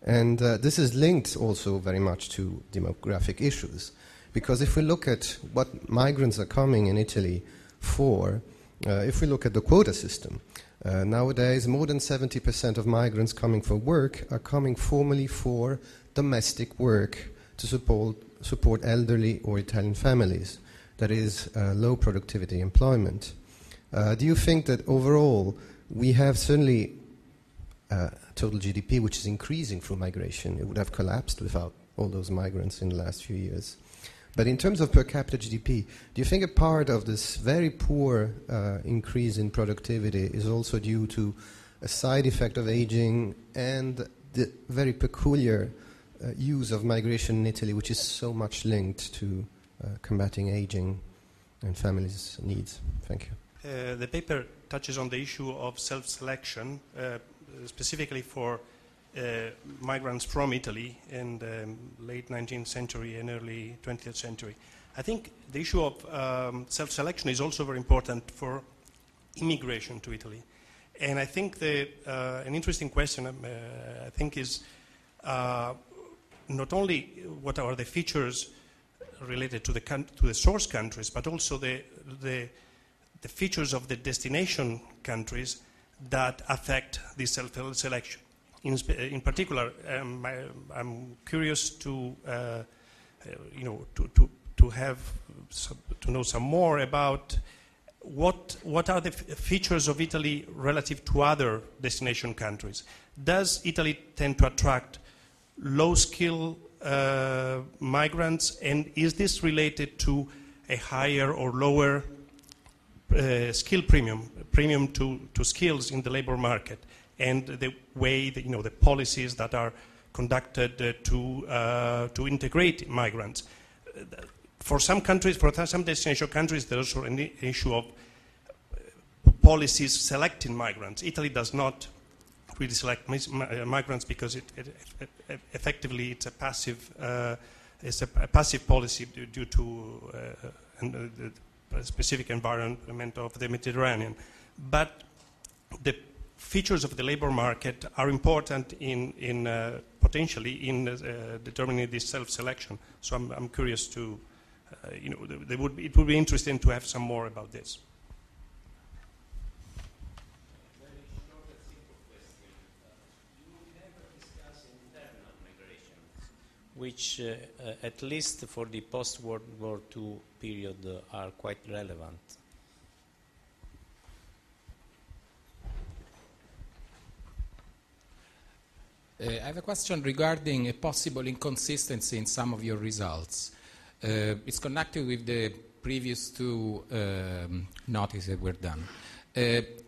And this is linked also very much to demographic issues. Because if we look at what migrants are coming in Italy for, if we look at the quota system, nowadays more than 70% of migrants coming for work are coming formally for domestic work to support elderly or Italian families. That is low productivity employment. Do you think that overall we have certainly total GDP which is increasing through migration? It would have collapsed without all those migrants in the last few years. But in terms of per capita GDP, do you think a part of this very poor increase in productivity is also due to a side effect of aging and the very peculiar use of migration in Italy, which is so much linked to combating aging and families' needs? Thank you. The paper touches on the issue of self-selection, specifically for migrants from Italy in the late 19th century and early 20th century. I think the issue of self-selection is also very important for immigration to Italy. And I think an interesting question, I think, is not only what are the features related to the source countries, but also the features of the destination countries that affect this self-selection. In particular, I'm curious to know some more about what are the features of Italy relative to other destination countries. Does Italy tend to attract low-skill migrants, and is this related to a higher or lower skill premium to skills in the labor market, and the way that, the policies that are conducted to integrate migrants? For some countries, for some destination countries, there's also an issue of policies selecting migrants. Italy does not really select migrants because effectively it's a passive policy due to the specific environment of the Mediterranean. But the features of the labor market are important in potentially in determining this self-selection. So I'm curious to, it would be interesting to have some more about this. Very short and simple question. You never discuss internal migration. which, at least for the post-World War II period, are quite relevant. I have a question regarding a possible inconsistency in some of your results. It's connected with the previous two notices that were done.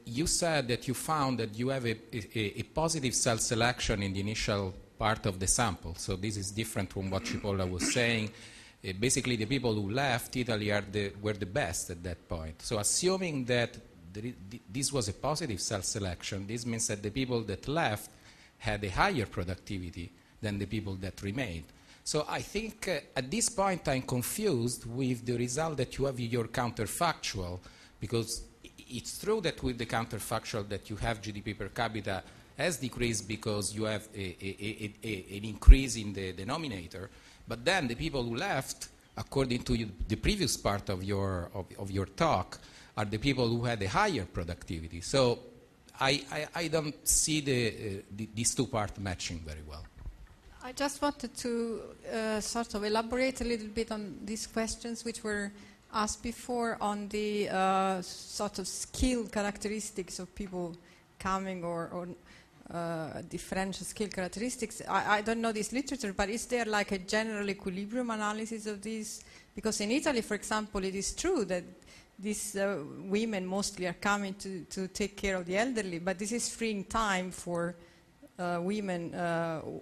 You said that you found that you have a positive self-selection in the initial part of the sample. So this is different from what Cipolla was saying. Basically, the people who left Italy were the best at that point. So assuming that this was a positive self-selection, this means that the people that left had a higher productivity than the people that remained. So I think at this point I'm confused with the result that you have in your counterfactual, because it's true that with the counterfactual that you have GDP per capita has decreased because you have an increase in the denominator, but then the people who left, according to the previous part of your talk, are the people who had a higher productivity. So I don't see these two parts matching very well. I just wanted to sort of elaborate a little bit on these questions which were asked before on the sort of skill characteristics of people coming or differential skill characteristics. I don't know this literature, but is there like a general equilibrium analysis of these? Because in Italy, for example, it is true that these women mostly are coming to take care of the elderly, but this is freeing time for women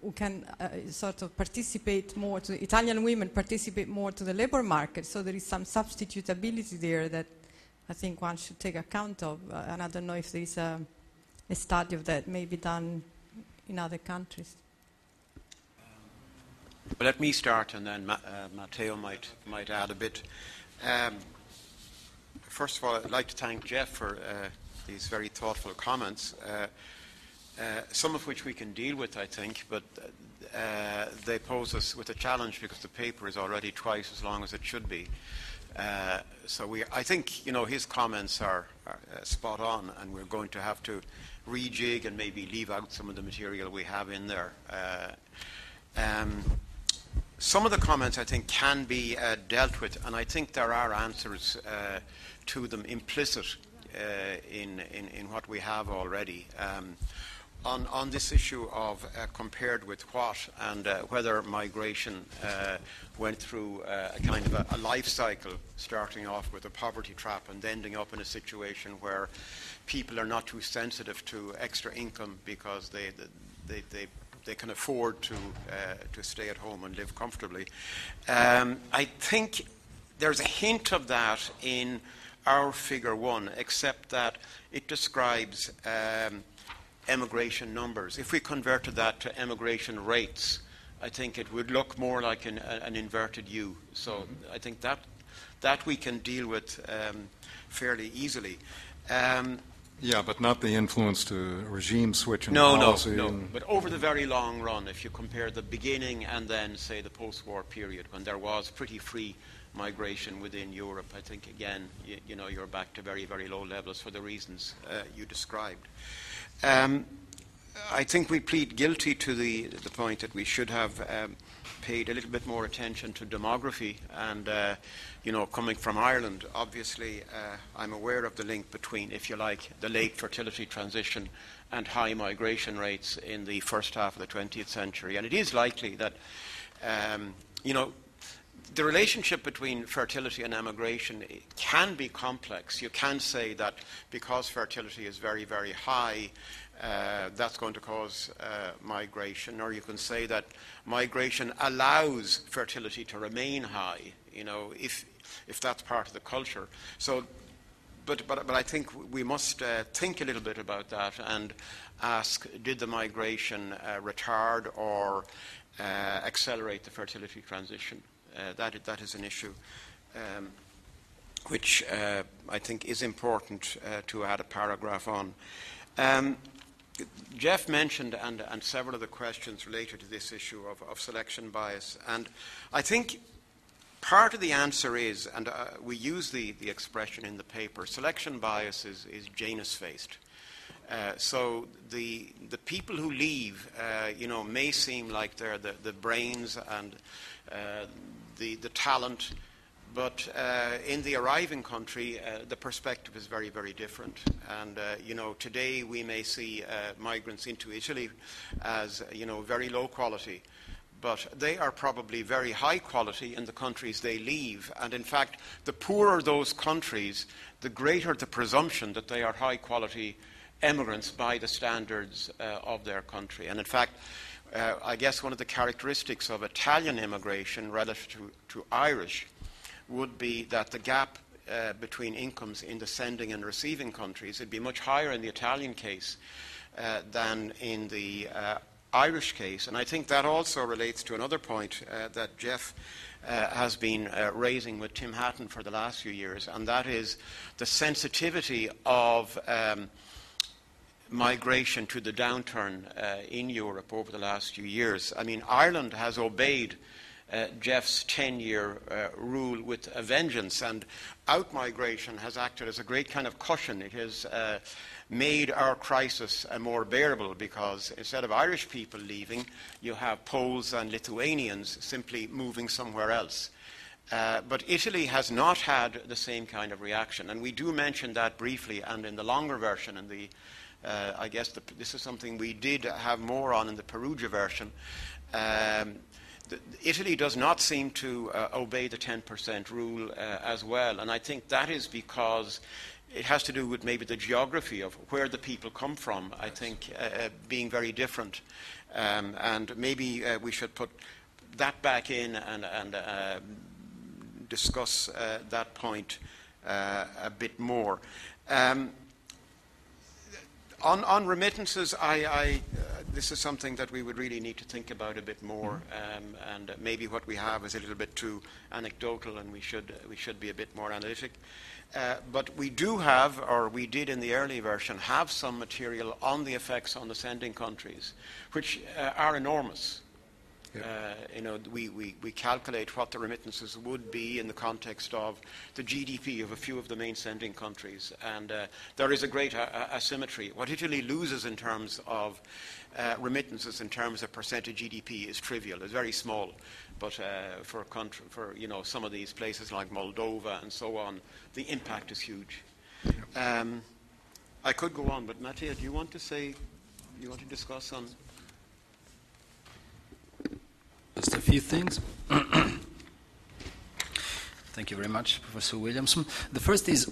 who can sort of participate more, Italian women participate more to the labor market, so there is some substitutability there that I think one should take account of, and I don't know if there is a study of that may be done in other countries. Well, let me start, and then Matteo might add a bit. First of all, I'd like to thank Jeff for these very thoughtful comments, some of which we can deal with, I think, but they pose us with a challenge because the paper is already twice as long as it should be. So I think, his comments are spot on, and we're going to have to rejig and maybe leave out some of the material we have in there. Some of the comments, I think, can be dealt with, and I think there are answers to them implicit in what we have already. On this issue of compared with what, and whether migration went through a kind of a life cycle, starting off with a poverty trap and ending up in a situation where people are not too sensitive to extra income because they can afford to stay at home and live comfortably. I think there's a hint of that in our figure 1, except that it describes emigration numbers. If we converted that to emigration rates, I think it would look more like an inverted U. So I think that we can deal with fairly easily. Yeah, but not the influence to regime switch and policy. No. But over the very long run, if you compare the beginning and then, say, the post-war period, when there was pretty free migration within Europe, I think, again, you're back to very, very low levels for the reasons you described. I think we plead guilty to the point that we should have paid a little bit more attention to demography. And, coming from Ireland, obviously, I'm aware of the link between, if you like, the late fertility transition and high migration rates in the first half of the 20th century. And it is likely that, the relationship between fertility and emigration can be complex. You can say that because fertility is very, very high, that's going to cause migration, or you can say that migration allows fertility to remain high, if that's part of the culture. So, but I think we must think a little bit about that and ask, did the migration retard or accelerate the fertility transition? That is an issue which I think is important to add a paragraph on. Jeff mentioned, and several of the questions related to this issue of selection bias, and I think part of the answer is, and we use the expression in the paper, selection bias is Janus-faced. So the people who leave, may seem like they're the brains and the talent, but in the arriving country, the perspective is very, very different. And today we may see migrants into Italy as very low quality, but they are probably very high quality in the countries they leave. And in fact, the poorer those countries, the greater the presumption that they are high quality emigrants by the standards of their country. And in fact, I guess one of the characteristics of Italian immigration relative to Irish would be that the gap between incomes in the sending and receiving countries would be much higher in the Italian case than in the Irish case. And I think that also relates to another point that Jeff has been raising with Tim Hatton for the last few years, and that is the sensitivity of migration to the downturn in Europe over the last few years. I mean, Ireland has obeyed Jeff's 10-year rule with a vengeance, and out-migration has acted as a great kind of cushion. It has made our crisis more bearable, because instead of Irish people leaving, you have Poles and Lithuanians simply moving somewhere else. But Italy has not had the same kind of reaction, and we do mention that briefly, and in the longer version, in the I guess this is something we did have more on in the Perugia version. Italy does not seem to obey the 10% rule as well, and I think that is because it has to do with maybe the geography of where the people come from, I think, being very different. And maybe we should put that back in and discuss that point a bit more. On remittances, this is something that we would really need to think about a bit more, and maybe what we have is a little bit too anecdotal, and we should be a bit more analytic. But we do have, or we did in the early version, have some material on the effects on the sending countries, which are enormous. We calculate what the remittances would be in the context of the GDP of a few of the main sending countries, and there is a great asymmetry. What Italy loses in terms of remittances in terms of percentage GDP is trivial, it's very small, but for some of these places like Moldova and so on, the impact is huge. I could go on, but Matteo, do you want to discuss on? Just a few things. Thank you very much, Professor Williamson. The first is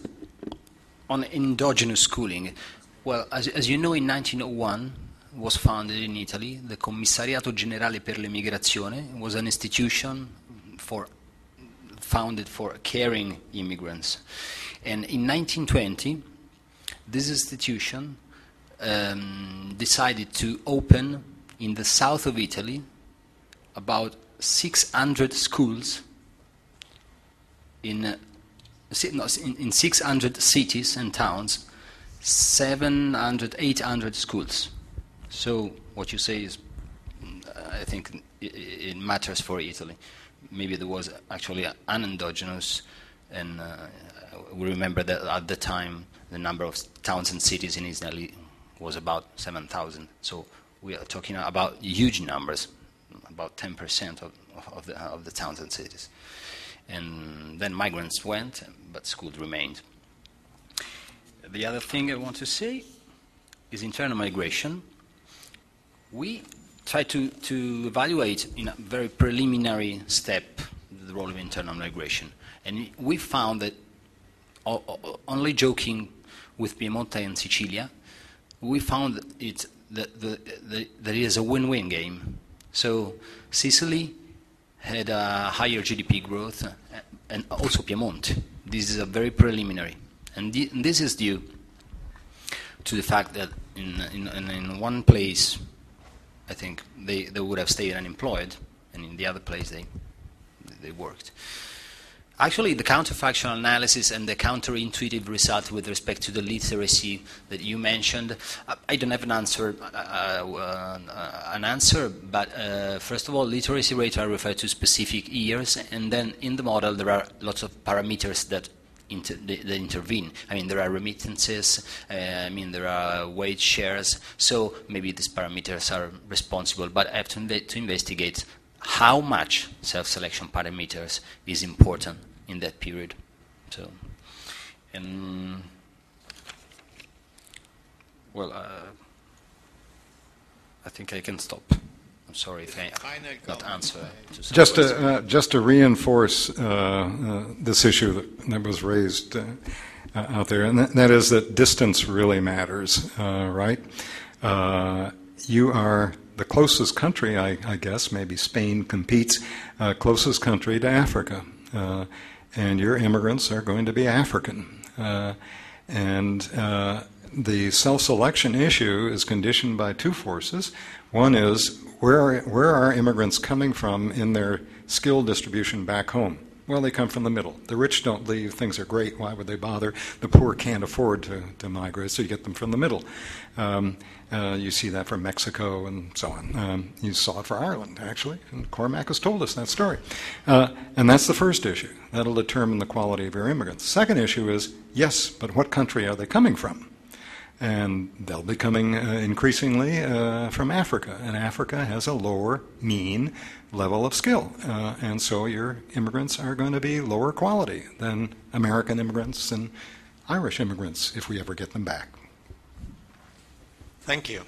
on endogenous schooling. Well, as you know, in 1901 was founded in Italy the Commissariato Generale per l'Emigrazione. It was an institution founded for caring immigrants. And in 1920, this institution decided to open in the south of Italy about 600 schools in 600 cities and towns, 700, 800 schools. So what you say is, I think it matters for Italy. Maybe there was actually an endogenous, and we remember that at the time the number of towns and cities in Italy was about 7,000. So we are talking about huge numbers. About 10% of the towns and cities. And then migrants went, but schools remained. The other thing I want to say is internal migration. We try to evaluate in a very preliminary step the role of internal migration. And we found that only joking with Piemonte and Sicilia, we found that there is a win-win game. So Sicily had a higher GDP growth, and also Piemonte. This is a very preliminary, and this is due to the fact that in one place, I think they would have stayed unemployed, and in the other place they worked. Actually, the counterfactual analysis and the counterintuitive result with respect to the literacy that you mentioned, I don't have an answer. But first of all, literacy rate are referred to specific years, and then in the model there are lots of parameters that that intervene. I mean, there are remittances, there are wage shares, so maybe these parameters are responsible, but I have to investigate how much self-selection parameters is important in that period. So, I think I can stop. I'm sorry if I not answer to some just to reinforce this issue that was raised out there, and that is that distance really matters, right? You are the closest country, I guess, maybe Spain competes, closest country to Africa. And your immigrants are going to be African. The self-selection issue is conditioned by two forces. One is, where are immigrants coming from in their skill distribution back home? Well, they come from the middle. The rich don't leave. Things are great. Why would they bother? The poor can't afford to migrate, so you get them from the middle. You see that for Mexico and so on. You saw it for Ireland, actually, and Cormac has told us that story. And that's the first issue. That'll determine the quality of your immigrants. The second issue is, yes, but what country are they coming from? And they'll be coming increasingly from Africa, and Africa has a lower mean level of skill. And so your immigrants are going to be lower quality than American immigrants and Irish immigrants, if we ever get them back. Thank you.